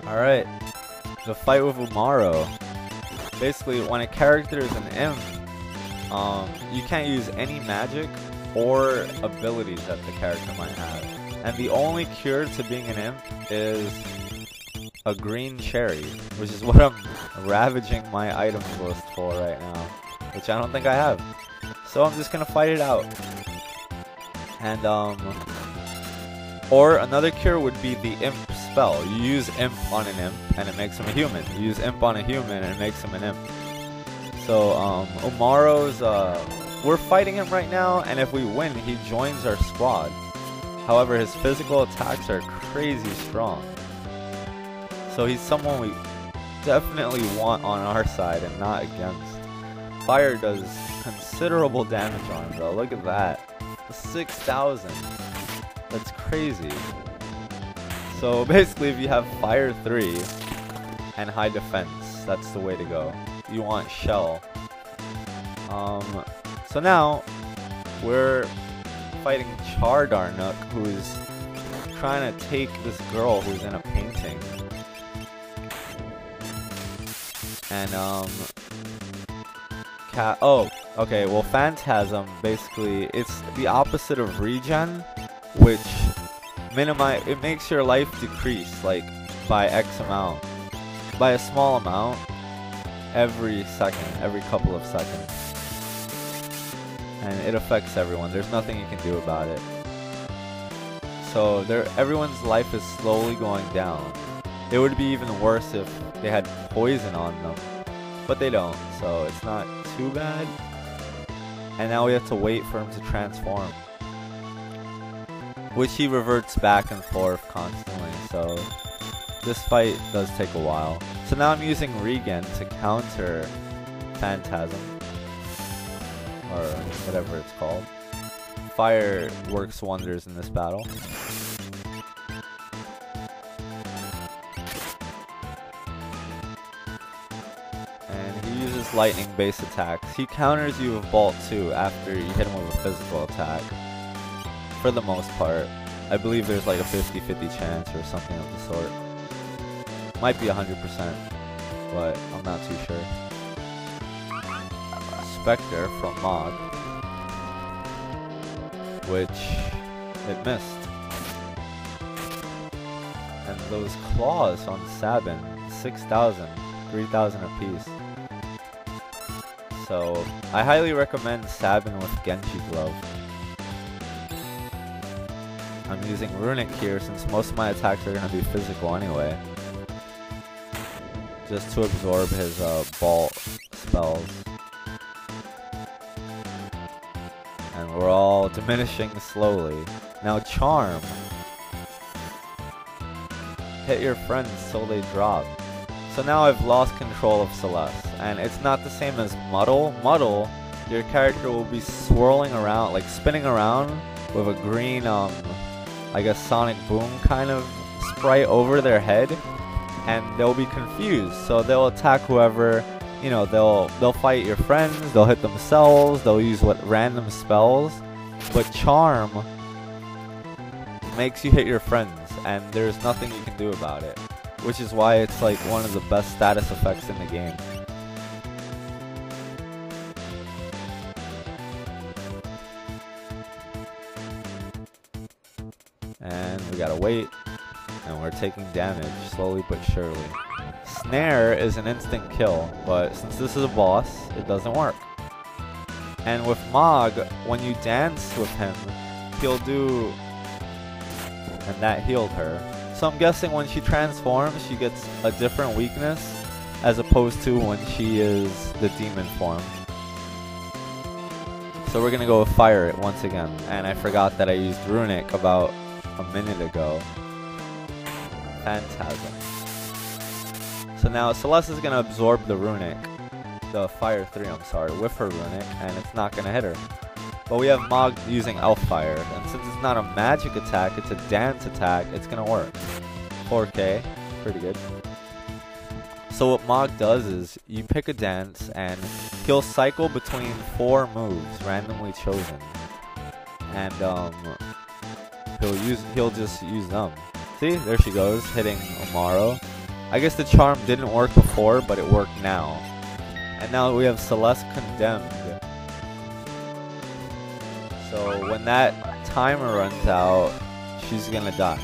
Alright, the fight with Umaro. Basically, when a character is an imp, you can't use any magic or abilities that the character might have. And the only cure to being an imp is a green cherry, which is what I'm ravaging my items list for right now, which I don't think I have. So I'm just gonna fight it out. And or another cure would be the imp spell. You use imp on an imp and it makes him a human. You use imp on a human and it makes him an imp. So Umaro's we're fighting him right now, and if we win, he joins our squad. However, his physical attacks are crazy strong. So he's someone we definitely want on our side and not against. Fire does considerable damage on him though. Look at that. 6,000. That's crazy. So basically, if you have Fire 3 and high defense, that's the way to go. You want Shell. So now we're fighting Chadarnook, who's trying to take this girl who's in a painting. And oh, okay. Well, Phantasm basically it's the opposite of regen, which it makes your life decrease like by X amount, by a small amount every second, every couple of seconds, and it affects everyone. There's nothing you can do about it. So everyone's life is slowly going down. It would be even worse if they had poison on them, but they don't, so it's not too bad. And now we have to wait for him to transform, which he reverts back and forth constantly, so this fight does take a while. So now I'm using Regen to counter Phantasm, or whatever it's called. Fire works wonders in this battle. And he uses lightning base attacks. He counters you with Bolt too after you hit him with a physical attack. For the most part. I believe there's like a 50-50 chance or something of the sort. Might be 100%, but I'm not too sure. Spectre from Mog, which it missed. And those claws on Sabin, 6,000, 3,000 apiece. So I highly recommend Sabin with Genji Glove. I'm using Runic here since most of my attacks are going to be physical anyway. Just to absorb his Bolt spells. And we're all diminishing slowly. Now Charm. Hit your friends till they drop. So now I've lost control of Celeste. And it's not the same as Muddle. Muddle, your character will be swirling around, like spinning around with a green, I guess Sonic Boom kind of sprite over their head. And they'll be confused, so they'll attack whoever, you know, they'll fight your friends, they'll hit themselves, they'll use random spells. But Charm makes you hit your friends, and there's nothing you can do about it. Which is why it's like one of the best status effects in the game. And we gotta wait. And we're taking damage, slowly but surely. Snare is an instant kill, but since this is a boss, it doesn't work. And with Mog, when you dance with him, he'll do... And that healed her. So I'm guessing when she transforms, she gets a different weakness, as opposed to when she is the demon form. So we're gonna go with Fire once again. And I forgot that I used Runic about a minute ago. Phantasm. So now Celeste is going to absorb the Runic, the Fire 3, I'm sorry, with her Runic, and it's not going to hit her. But we have Mog using Elf Fire, and since it's not a magic attack, it's a dance attack, it's going to work. 4K, pretty good. So what Mog does is, you pick a dance, and he'll cycle between 4 moves, randomly chosen. And he'll just use them. See, there she goes, hitting Umaro. I guess the charm didn't work before, but it worked now. And now we have Celeste condemned. So when that timer runs out, she's gonna die.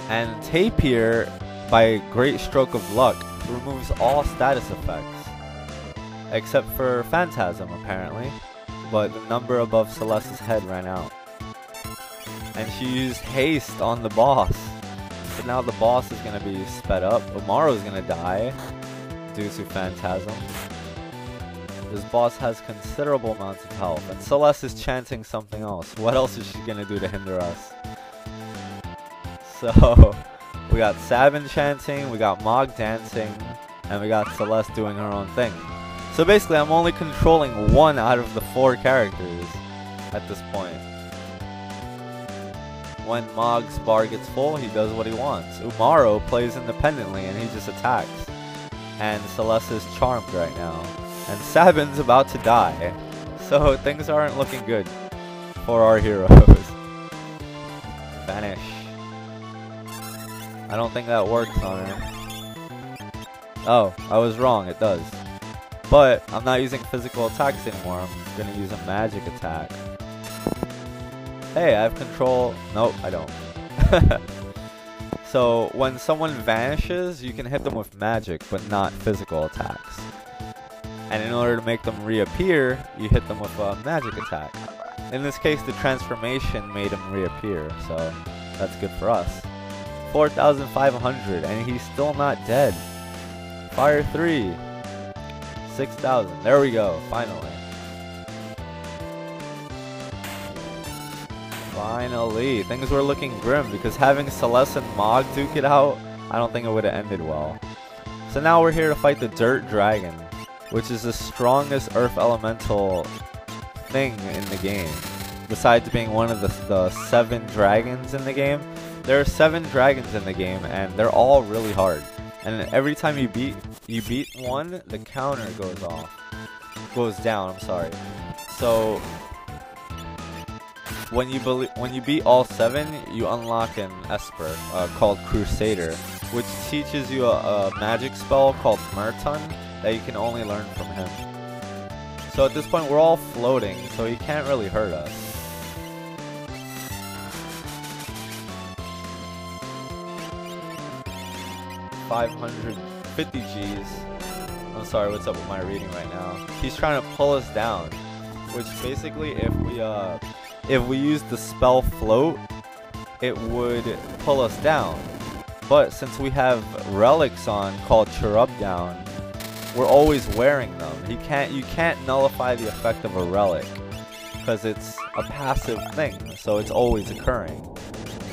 And Tapir, by a great stroke of luck, removes all status effects. Except for Phantasm, apparently. But the number above Celeste's head ran out. And she used haste on the boss. So now the boss is going to be sped up. Umaro is going to die due to Phantasm. This boss has considerable amounts of health. And Celeste is chanting something else. What else is she going to do to hinder us? So, we got Sabin chanting, we got Mog dancing, and we got Celeste doing her own thing. So basically, I'm only controlling 1 out of the 4 characters at this point. When Mog's bar gets full, he does what he wants. Umaro plays independently and he just attacks. And Celeste is charmed right now. And Sabin's about to die. So things aren't looking good for our heroes. Vanish. I don't think that works on her. Oh, I was wrong, it does. But I'm not using physical attacks anymore. I'm going to use a magic attack. Hey, I have control. Nope, I don't. So, when someone vanishes, you can hit them with magic, but not physical attacks. And in order to make them reappear, you hit them with a magic attack. In this case, the transformation made him reappear, so that's good for us. 4,500, and he's still not dead. Fire 3. 6,000. There we go, finally. Finally, things were looking grim because having Celeste and Mog duke it out, I don't think it would have ended well. So now we're here to fight the Dirt Dragon, which is the strongest Earth Elemental thing in the game. Besides being one of the 7 dragons in the game, there are 7 dragons in the game, and they're all really hard. And every time you beat one, the counter goes down. I'm sorry. So when you beat all 7, you unlock an Esper called Crusader, which teaches you a magic spell called Merton that you can only learn from him. So at this point, we're all floating, so he can't really hurt us. $550 G's. I'm sorry, what's up with my reading right now? He's trying to pull us down, which basically, if we use the spell float, it would pull us down. But since we have relics on called Cherub Down, we're always wearing them. You can't nullify the effect of a relic because it's a passive thing, so it's always occurring.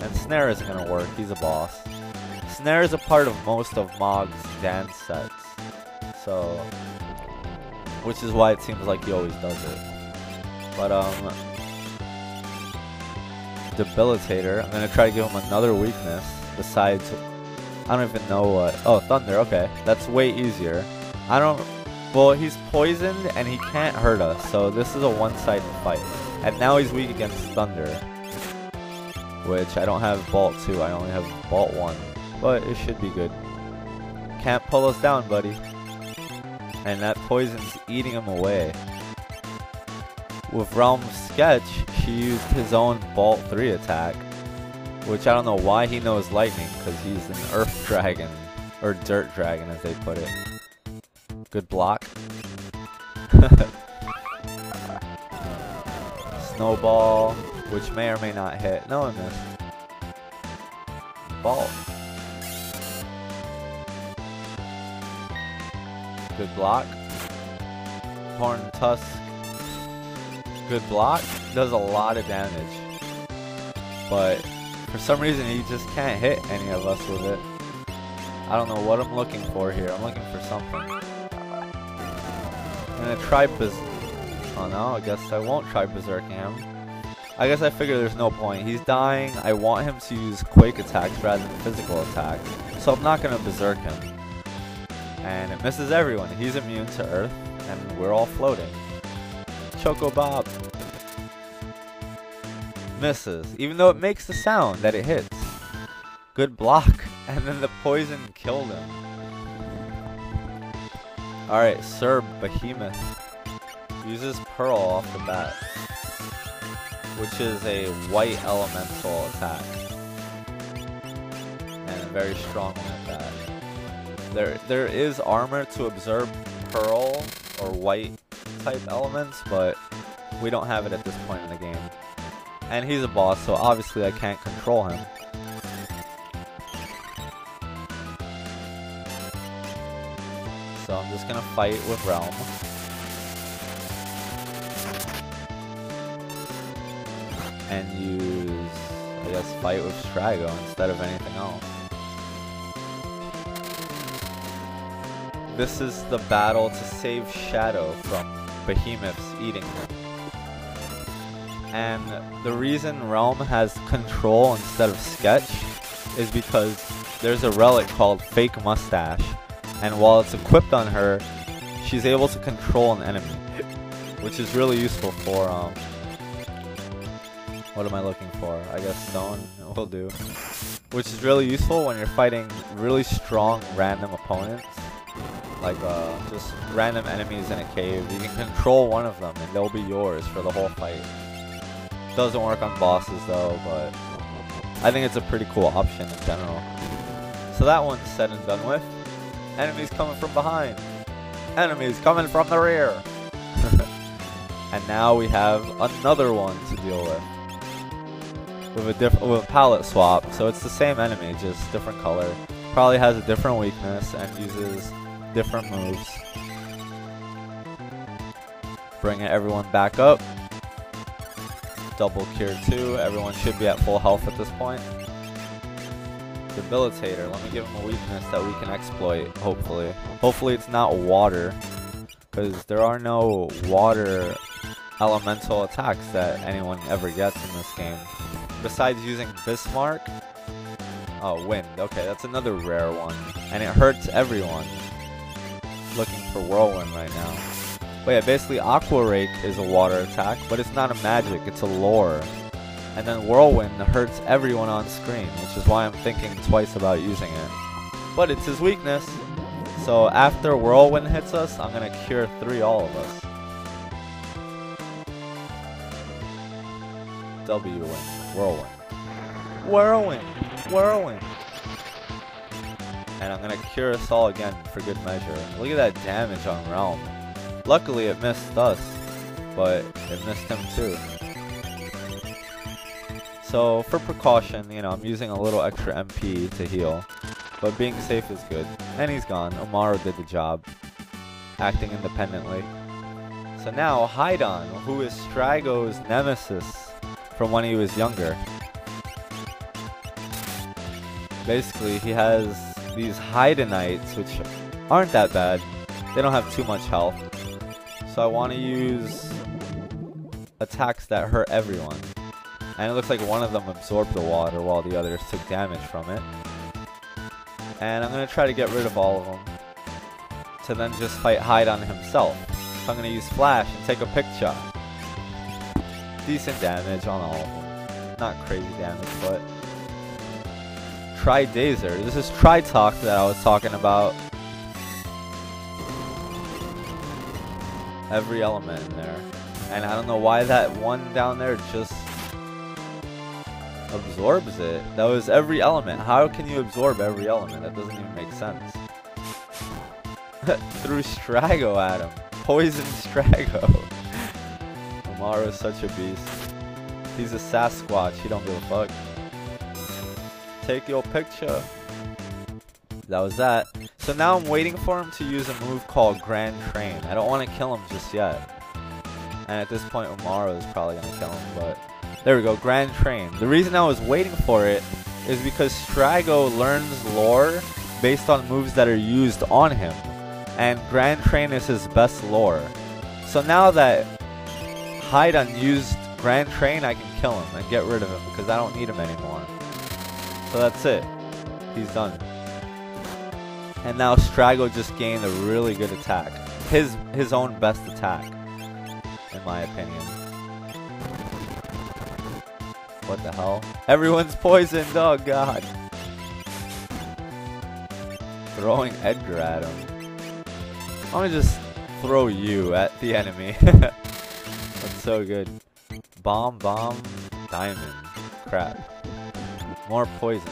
And Snare isn't gonna work. He's a boss. Snare is a part of most of Mog's dance sets, so which is why it seems like he always does it. But Debilitator, I'm gonna try to give him another weakness besides, I don't even know what. Oh, Thunder. Okay, that's way easier. Well, he's poisoned and he can't hurt us, so this is a one-sided fight. And now he's weak against Thunder, which I don't have Bolt 2. I only have Bolt 1. But it should be good. Can't pull us down, buddy. And that poison's eating him away. With Realm Sketch, she used his own Bolt 3 attack. Which I don't know why he knows lightning, because he's an Earth Dragon. Or Dirt Dragon, as they put it. Good block. Snowball, which may or may not hit. No, it missed. Ball. Good block. Horn Tusk. Good block. Does a lot of damage. But for some reason he just can't hit any of us with it. I don't know what I'm looking for here. I'm looking for something. I'm gonna try oh no, I guess I won't try berserking him. I guess I figure there's no point. He's dying. I want him to use Quake attacks rather than physical attacks. So I'm not gonna berserk him. And it misses everyone. He's immune to Earth, and we're all floating. Choco Bob misses, even though it makes the sound that it hits. Good block. And then the poison killed him. Alright, SrBehemoths uses Pearl off the bat, which is a white elemental attack. And a very strong one at that. There is armor to absorb Pearl or white type elements, but we don't have it at this point in the game. And he's a boss, so obviously I can't control him. So I'm just gonna fight with Realm. And use, I guess, fight with Strago instead of anything else. This is the battle to save Shadow from Behemoths eating him. And the reason Realm has control instead of sketch is because there's a relic called Fake Mustache. And while it's equipped on her, she's able to control an enemy, which is really useful for, what am I looking for? I guess stone will do. Which is really useful when you're fighting really strong random opponents, like just random enemies in a cave. You can control one of them and they'll be yours for the whole fight. Doesn't work on bosses though, but I think it's a pretty cool option in general. So that one's said and done with. Enemies coming from behind. Enemies coming from the rear. And now we have another one to deal with. With a palette swap. So it's the same enemy, just different color. Probably has a different weakness and uses different moves. Bringing everyone back up. Double cure 2. Everyone should be at full health at this point. Debilitator. Let me give him a weakness that we can exploit, hopefully. Hopefully it's not water, because there are no water elemental attacks that anyone ever gets in this game. Besides using Bismarck. Oh, wind. Okay, that's another rare one. And it hurts everyone. Looking for Whirlwind right now. But yeah, basically Aqua Rake is a water attack, but it's not a magic, it's a lore. And then Whirlwind hurts everyone on screen, which is why I'm thinking twice about using it. But it's his weakness. So after Whirlwind hits us, I'm going to cure 3 all of us. W-Wind. Whirlwind. Whirlwind! Whirlwind! And I'm going to cure us all again for good measure. Look at that damage on Realm. Luckily it missed us, but it missed him too. So, for precaution, you know, I'm using a little extra MP to heal. But being safe is good. And he's gone. Umaro did the job. Acting independently. So now, Hidon, who is Strago's nemesis from when he was younger. Basically, he has these Hidonites, which aren't that bad. They don't have too much health. So I want to use attacks that hurt everyone. And it looks like one of them absorbed the water while the others took damage from it. And I'm going to try to get rid of all of them. To then just fight Hidon himself. So I'm going to use Flash and take a picture. Decent damage on all of them. Not crazy damage, but... Tri-Dazer. This is Tri-Talk that I was talking about. Every element in there. And I don't know why that one down there just... absorbs it. That was every element. How can you absorb every element? That doesn't even make sense. Threw Strago at him. Poison Strago. Umaro is such a beast. He's a Sasquatch. He don't give a fuck. Take your picture. That was that. So now I'm waiting for him to use a move called Grand Train. I don't want to kill him just yet. And at this point Umaro is probably going to kill him, but... There we go, Grand Train. The reason I was waiting for it is because Strago learns lore based on moves that are used on him. And Grand Train is his best lore. So now that Hidon used Grand Train, I can kill him and get rid of him because I don't need him anymore. So that's it. He's done. And now Strago just gained a really good attack. His own best attack, in my opinion. What the hell? Everyone's poisoned, oh god. throwing Edgar at him. I'm gonna just throw you at the enemy. That's so good. Bomb, diamond. Crap. More poison.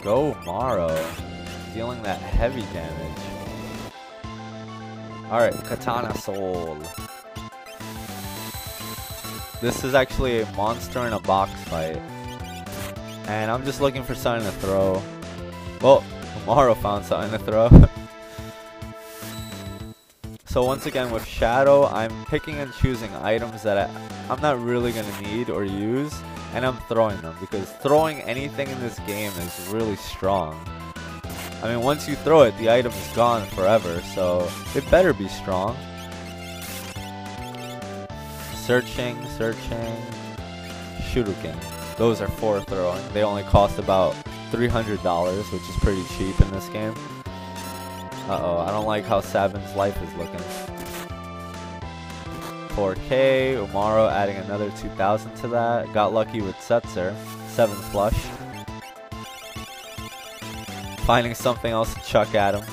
Go Umaro. Dealing that heavy damage. Alright, KatanaSoul. This is actually a monster in a box fight. And I'm just looking for something to throw. Well, Umaro found something to throw. So once again with Shadow, I'm picking and choosing items that I'm not really going to need or use. And I'm throwing them, because throwing anything in this game is really strong. I mean, once you throw it, the item is gone forever, so it better be strong. Searching. Shuriken. Those are 4 throwing. They only cost about $300, which is pretty cheap in this game. Uh-oh, I don't like how Sabin's life is looking. 4K, Umaro adding another 2,000 to that. Got lucky with Setzer, 7 flush. Finding something else to chuck at him.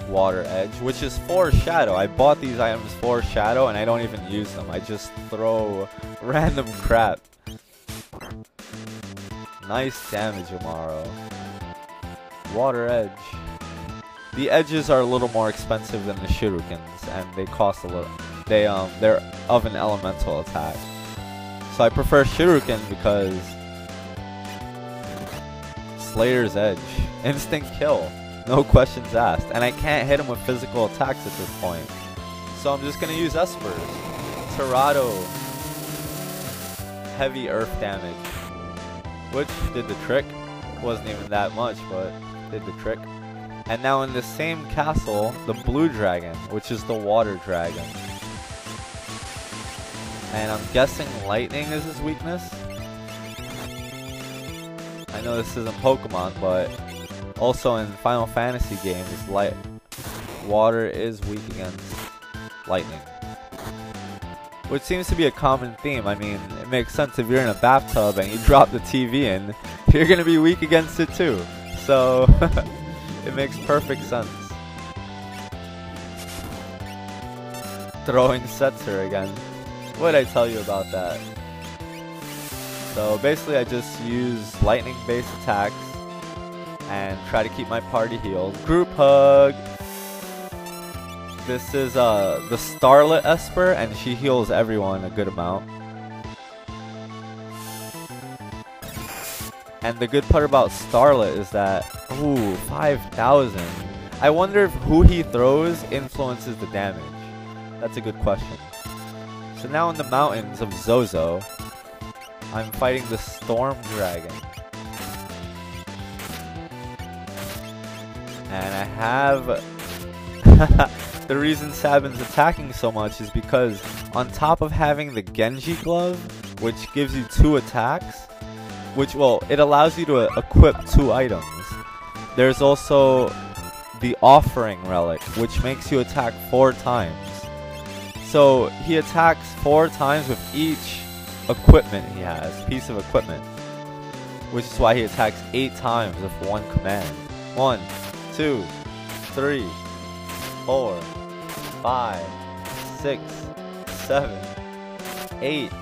Water Edge, which is for Shadow. I bought these items for Shadow and I don't even use them. I just throw random crap. Nice damage, Umaro. Water Edge. The edges are a little more expensive than the shurikens, and they cost a little. They're of an elemental attack. So I prefer shuriken because Slayer's Edge, instant kill, no questions asked, and I can't hit him with physical attacks at this point. So I'm just gonna use Espers. Torado, heavy earth damage, which did the trick. Wasn't even that much, but did the trick. And now in the same castle, the blue dragon, which is the water dragon. And I'm guessing lightning is his weakness. I know this isn't Pokemon, but also in Final Fantasy games, water is weak against lightning. Which seems to be a common theme. I mean, it makes sense if you're in a bathtub and you drop the TV in, you're going to be weak against it too. So, it makes perfect sense. Throwing Setzer again. What did I tell you about that? So basically I just use lightning based attacks and try to keep my party healed. Group hug! This is the Starlit Esper, and she heals everyone a good amount. And the good part about Starlit is that, ooh, 5,000. I wonder if who he throws influences the damage. That's a good question. So now in the mountains of Zozo, I'm fighting the Storm Dragon. And I have... the reason Sabin's attacking so much is because on top of having the Genji glove, which gives you 2 attacks, which, well, it allows you to equip 2 items. There's also the Offering Relic, which makes you attack 4 times. So he attacks 4 times with each equipment he has, piece of equipment. Which is why he attacks 8 times with 1 command. 1, 2, 3, 4, 5, 6, 7, 8.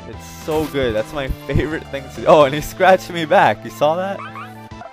It's so good. That's my favorite thing to do. Oh, and he scratched me back. You saw that?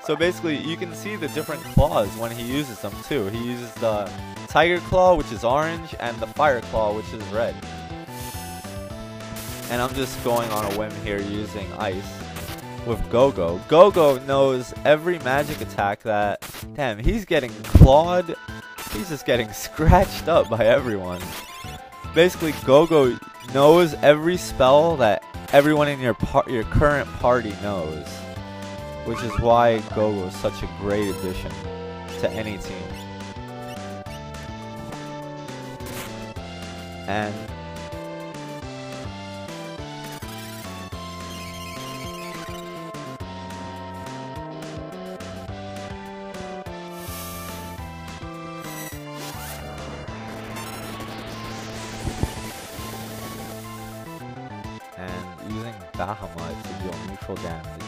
So basically, you can see the different claws when he uses them too. He uses the Tiger Claw, which is orange, and the Fire Claw, which is red. And I'm just going on a whim here using Ice with Go-Go. Go-Go knows every magic attack that... Damn, he's getting clawed. He's just getting scratched up by everyone. Basically, Go-Go knows every spell that everyone in your current party knows, which is why Go-Go is such a great addition to any team. And using Bahamut to deal neutral damage.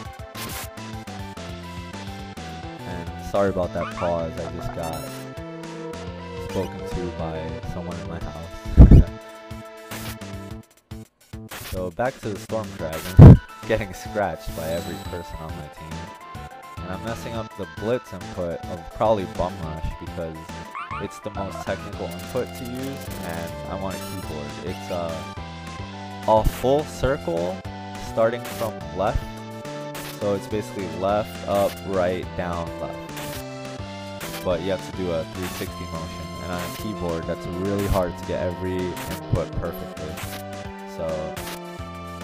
And sorry about that pause, I just got spoken to by someone in my house. So back to the Storm Dragon, getting scratched by every person on my team. And I'm messing up the blitz input of probably Bum Rush because it's the most technical input to use, and I want a keyboard. It's a full circle starting from left, so it's basically left, up, right, down, left. But you have to do a 360 motion, and on a keyboard that's really hard to get every input perfectly. So,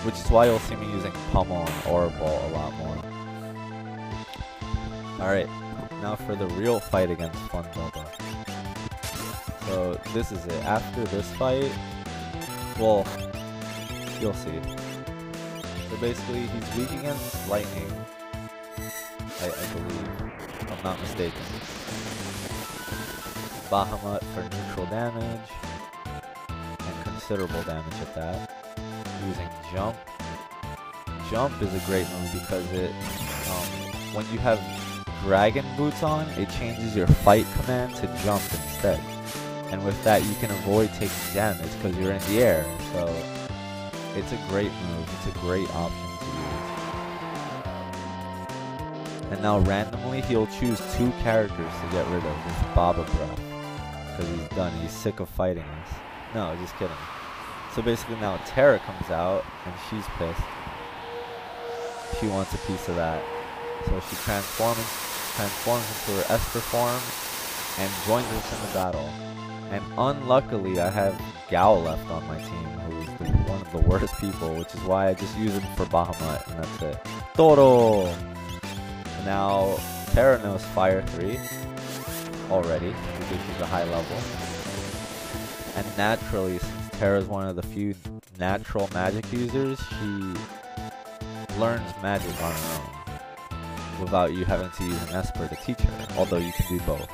which is why you'll see me using Pummel and Orbital a lot more. Alright, now for the real fight against Phunbaba. So this is it. After this fight, well, you'll see. So basically, he's weak against lightning, I believe, if I'm not mistaken. Bahamut for neutral damage, and considerable damage at that. Using jump. Jump is a great move because it, when you have dragon boots on, it changes your fight command to jump instead. And with that, you can avoid taking damage because you're in the air. So it's a great move. It's a great option to use. And now randomly, he'll choose 2 characters to get rid of this Baba Breath. Because he's done. He's sick of fighting us. No, just kidding. So basically now Terra comes out and she's pissed. She wants a piece of that. So she transforms into her Esper form and joins us in the battle. And unluckily, I have Gao left on my team, who is one of the worst people, which is why I just use him for Bahamut, and that's it. Toro! Now, Terra knows Fire 3 already, because she's a high level. And naturally, since Terra is one of the few natural magic users, she learns magic on her own, without you having to use an Esper to teach her, although you can do both.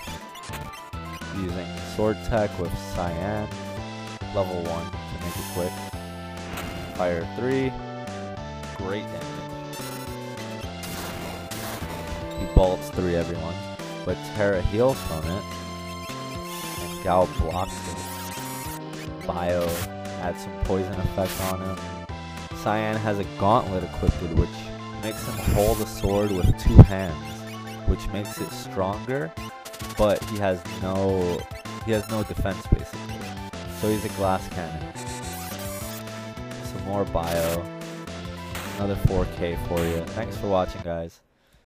Using Sword Tech with Cyan, level 1 to make it quick. Fire 3, great damage. He bolts 3 everyone, but Terra heals from it, and Gao blocks it. Bio adds some poison effect on him. Cyan has a gauntlet equipped, which makes him hold a sword with 2 hands, which makes it stronger. But he has no defense basically. So he's a glass cannon. Some more bio. Another 4K for you. Thanks for watching, guys.